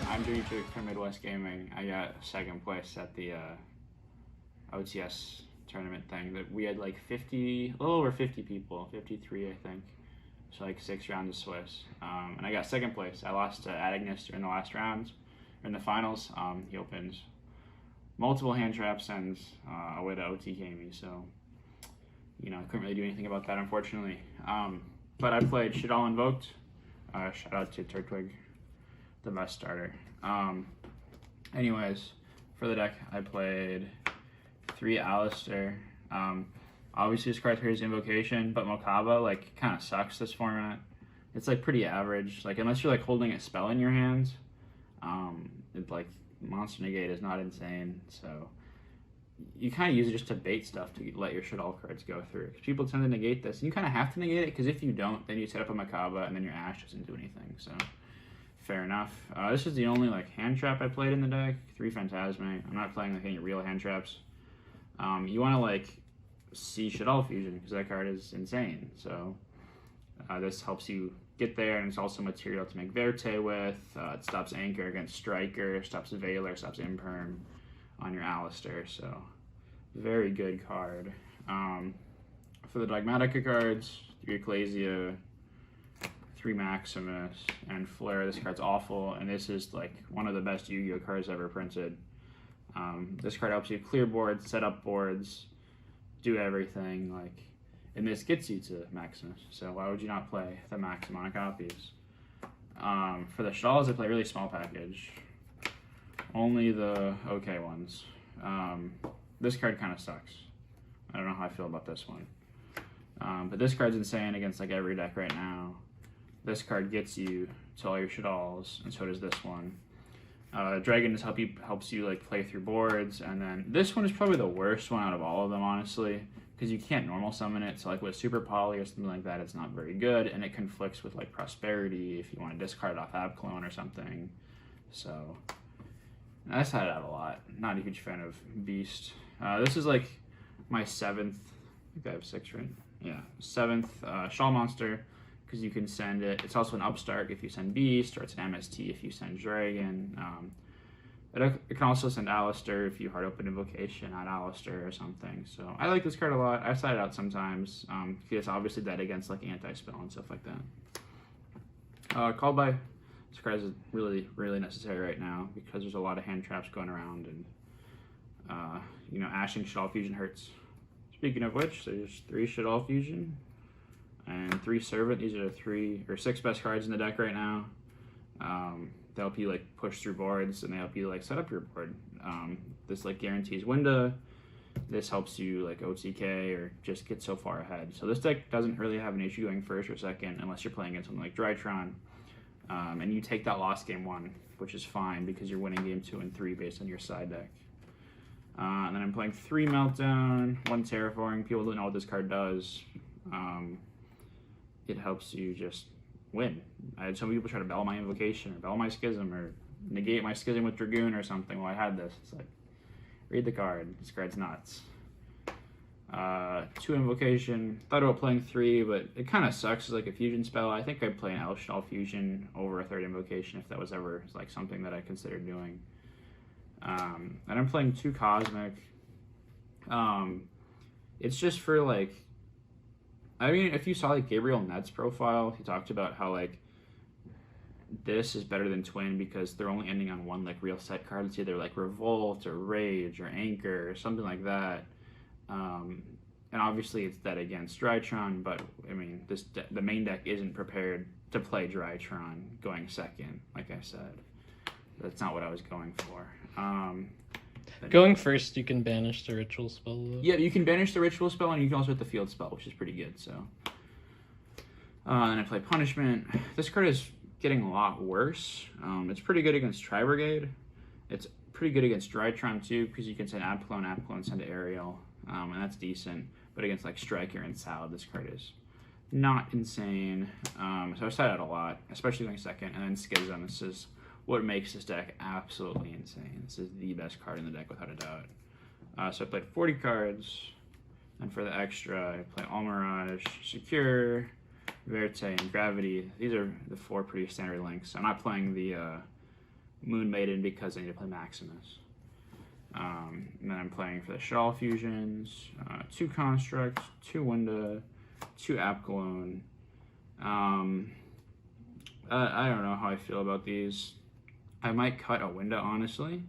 I'm Dietrich from Midwest Gaming. I got second place at the OTS tournament thing. That we had like 50, a little over 50 people, 53 I think. So like 6 rounds of Swiss, and I got second place. I lost to Adagnister in the last round, or in the finals. He opened multiple hand traps and a way to OTK me. So I couldn't really do anything about that, unfortunately. But I played Shaddoll Invoked. Shout out to Turtwig, the best starter. Anyways, for the deck, I played 3 Alistair. Obviously, this card here is Invocation, but Mokaba like kind of sucks this format. It's like pretty average. Like unless you're like holding a spell in your hands, it's like Monster Negate is not insane. So you kind of use it just to bait stuff to let your Shaddoll cards go through. Because people tend to negate this, and you kind of have to negate it because if you don't, then you set up a Mokaba and then your Ash doesn't do anything. So fair enough. This is the only like hand trap I played in the deck. 3 Phantasme. I'm not playing like any real hand traps. You want to like see Shaddoll Fusion because that card is insane. So this helps you get there, and it's also material to make Verte with. It stops Anchor against Striker, stops Veiler, stops Imperm on your Alistair. So very good card. For the Dogmatika cards, 3 Ecclesia, 3 Maximus, and Flare. This card's awful, and this is like one of the best Yu-Gi-Oh cards ever printed. This card helps you clear boards, set up boards, do everything, like, and this gets you to Maximus, so why would you not play the max amount of copies? For the Shadolls, I play a really small package, only the okay ones. This card kind of sucks. I don't know how I feel about this one, but this card's insane against like every deck right now. This card gets you to all your Shadolls, and so does this one. Dragon just helps you like play through boards, and then this one is probably the worst one out of all of them, honestly, because you can't normal summon it. So like with Super Poly or something like that, it's not very good, and it conflicts with like Prosperity if you want to discard it off Abclone or something. So I side it out a lot. Not a huge fan of Beast. This is like my 7th. I think I have 6, right? Yeah, 7th Shawl Monster. Because you can send it. It's also an upstart if you send Beast, or it's an MST if you send Dragon. It can also send Alistair if you hard open Invocation at Alistair or something. So I like this card a lot. I side it out sometimes. It's obviously dead against like anti-spell and stuff like that. Called by. This card is really, really necessary right now because there's a lot of hand traps going around, and Ashing Shaddoll Fusion hurts. Speaking of which, there's 3 Shaddoll Fusion and 3 Servant. These are the 3 or 6 best cards in the deck right now. They help you like push through boards, and they help you like set up your board. This like guarantees Winda. This helps you like OTK or just get so far ahead. So this deck doesn't really have an issue going first or second unless you're playing against something like Drytron, and you take that loss game 1, which is fine because you're winning game 2 and 3 based on your side deck. And then I'm playing 3 Meltdown, 1 Terraforming. People don't know what this card does. It helps you just win. I had some people try to bell my Invocation or bell my Schism or negate my Schism with Dragoon or something while I had this. It's like, read the card. This card's nuts. 2 Invocation. Thought about playing 3, but it kind of sucks as like a fusion spell. I think I'd play an Shaddoll Fusion over a 3rd Invocation if that was ever like something that I considered doing. And I'm playing 2 Cosmic. It's just for like, I mean, if you saw like Gabriel Net's profile, he talked about how like this is better than Twin because they're only ending on 1 like real set card. It's either like Revolt or Rage or Anchor or something like that. And obviously it's dead against Drytron, but I mean the main deck isn't prepared to play Drytron going second. Like I said, that's not what I was going for. Going first, you can banish the ritual spell. Yeah, you can banish the ritual spell, and you can also hit the field spell, which is pretty good. So, and I play Punishment. This card is getting a lot worse. It's pretty good against Tri-Brigade. It's pretty good against Drytron too, because you can send Abclone, send Aerial, and that's decent. But against like Striker and Salad, this card is not insane. So I side out a lot, especially going second, and then Schism. This is what makes this deck absolutely insane. This is the best card in the deck without a doubt. So I played 40 cards, and for the extra, I play Almirage, Secure, Verte, and Gravity. These are the 4 pretty standard links. I'm not playing the Moon Maiden because I need to play Maximus. And then I'm playing for the Shaddoll fusions, 2 Constructs, 2 Winda, 2 Apcalone. I don't know how I feel about these. I might cut a Winda, honestly.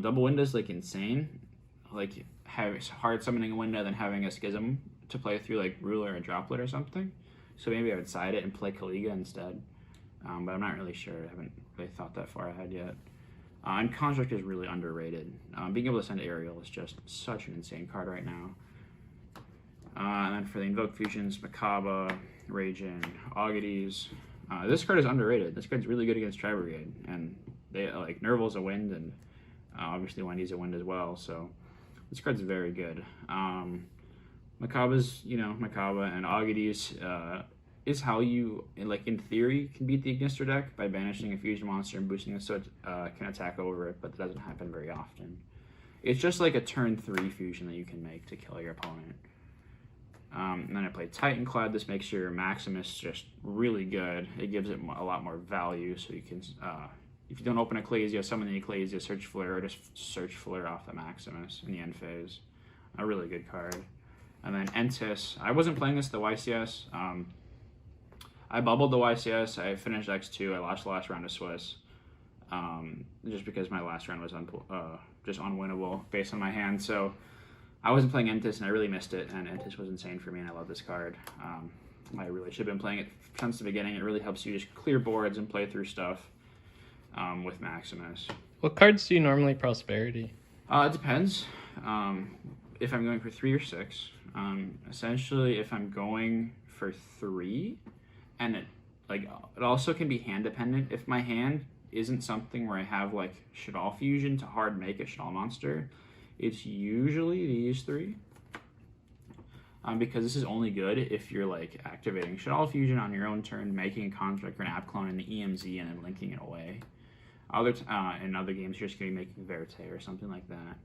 Double Winda is like insane. Like hard summoning a Winda, then having a Schism to play through like Ruler or Droplet or something. So maybe I would side it and play Caliga instead. But I'm not really sure. I haven't really thought that far ahead yet. And Construct is really underrated. Being able to send Aerial is just such an insane card right now. And then for the Invoked fusions, Makaba, Ragin, Augudes. This card is underrated. This card's really good against Tri-Brigade, and they like Nerval's a wind, and obviously Wendy's a wind as well. So this card's very good. Makaba's, Makaba, and Augudes is how you, like in theory, can beat the Ignister deck by banishing a fusion monster and boosting it so it can attack over it, but that doesn't happen very often. It's just like a turn 3 fusion that you can make to kill your opponent. And then I play Titanclad. This makes your Maximus just really good. It gives it a lot more value, so you can, if you don't open Ecclesia, summon the Ecclesia, search Flare, or just search Flare off the Maximus in the end phase. A really good card. And then Entis. I wasn't playing this at the YCS. I bubbled the YCS. I finished X2. I lost the last round to Swiss. Just because my last round was just unwinnable based on my hand. So I wasn't playing Entis, and I really missed it, and Entis was insane for me, and I love this card. I really should have been playing it since the beginning. It really helps you just clear boards and play through stuff with Maximus. What cards do you normally Prosperity? It depends. If I'm going for 3 or 6. Essentially, if I'm going for 3, and it also can be hand dependent. If my hand isn't something where I have like Shaddoll fusion to hard make a Shaddoll monster, it's usually these 3. Because this is only good if you're like activating Shaddoll fusion on your own turn, making a Construct or an App clone in the EMZ, and then linking it away. In other games, you're just going to be making Verte or something like that.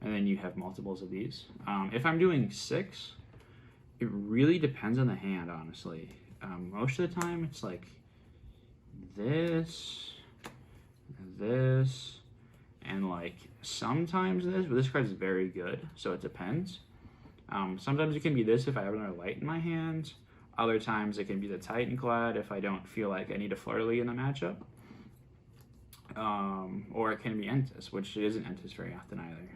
And then you have multiples of these. If I'm doing 6, it really depends on the hand, honestly. Most of the time, it's like this, and like sometimes this, but this card is very good, so it depends. Sometimes it can be this if I have another light in my hand. Other times it can be the Titanclad if I don't feel like I need a Fleur-de-Lis in the matchup. Or it can be Entis, which isn't Entis very often either.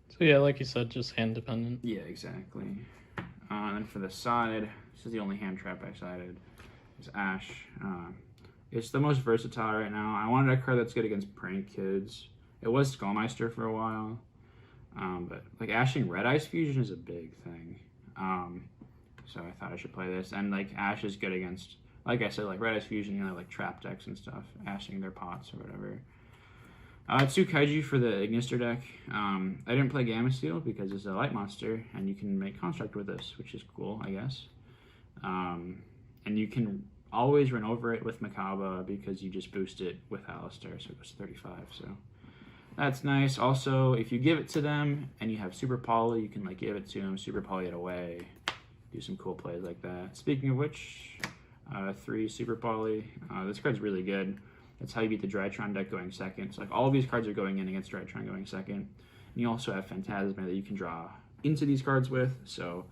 So yeah, like you said, just hand dependent. Yeah, exactly. And then for the side, this is the only hand trap I sided. It's Ash. It's the most versatile right now. I wanted a card that's good against prank kids. It was Skullmeister for a while. But like ashing Red Ice fusion is a big thing. So I thought I should play this. And like Ash is good against, like I said, like Red Ice fusion, like trap decks and stuff, ashing their pots or whatever. 2 Kaiju for the Ignister deck. I didn't play Gamma Steel because it's a light monster, and you can make Construct with this, which is cool, I guess. And you can always run over it with Makaba because you just boost it with Alistair, so it goes to 35. So that's nice. Also, if you give it to them and you have Super Poly, you can like give it to them, Super Poly it away, do some cool plays like that. Speaking of which, 3 Super Poly. This card's really good. That's how you beat the Drytron deck going second. So like all of these cards are going in against Drytron going second. And you also have Phantasma that you can draw into these cards with. So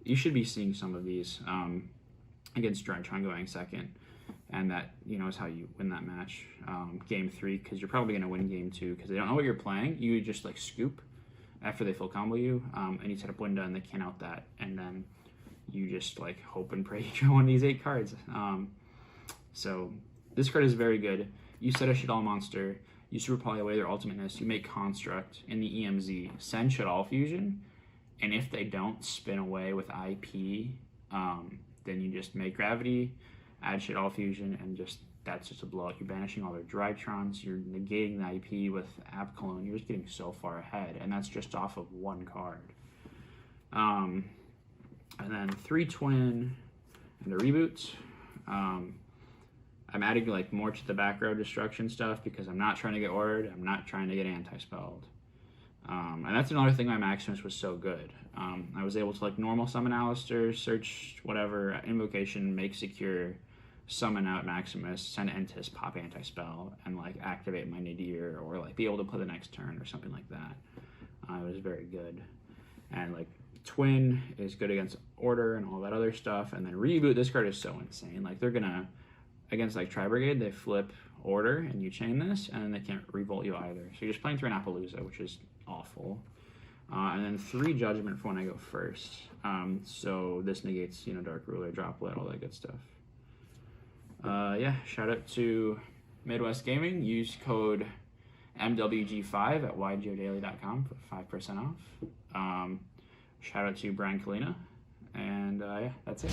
you should be seeing some of these against Drytron going second. And that, is how you win that match. Game 3, because you're probably going to win game 2 because they don't know what you're playing. You just like scoop after they full combo you, and you set up Winda and they can out that. And then you just like hope and pray you draw one of these 8 cards. So this card is very good. You set a Shaddoll monster, you Super Poly away their ultimateness, you make Construct in the EMZ, send Shaddoll fusion, and if they don't spin away with IP, then you just make Gravity, add Shaddoll fusion, and that's just a blowout. You're banishing all their Drytrons, you're negating the IP with App Clone, you're just getting so far ahead, and that's just off of 1 card. And then 3 Twin and a Reboot. I'm adding like more to the back row destruction stuff because I'm not trying to get ordered. I'm not trying to get anti-spelled. And that's another thing why Maximus was so good. I was able to like normal summon Alistair, search whatever, invocation, make secure, summon out Maximus, send Entis, pop anti-spell, and like activate my Nadir, or like be able to play the next turn or something like that. It was very good. And like Twin is good against Order and all that other stuff. And then Reboot, this card is so insane. Like they're gonna, against like Tri-Brigade, they flip Order and you chain this, and then they can't revolt you either. So you're just playing through an Appaloosa, which is awful. And then 3 Judgment for when I go first. So this negates, you know, Dark Ruler, Droplet, all that good stuff. Yeah, shout out to Midwest Gaming. Use code MWG5 at ygeodaily.com for 5% off. Shout out to Brian Kalina. And yeah, that's it.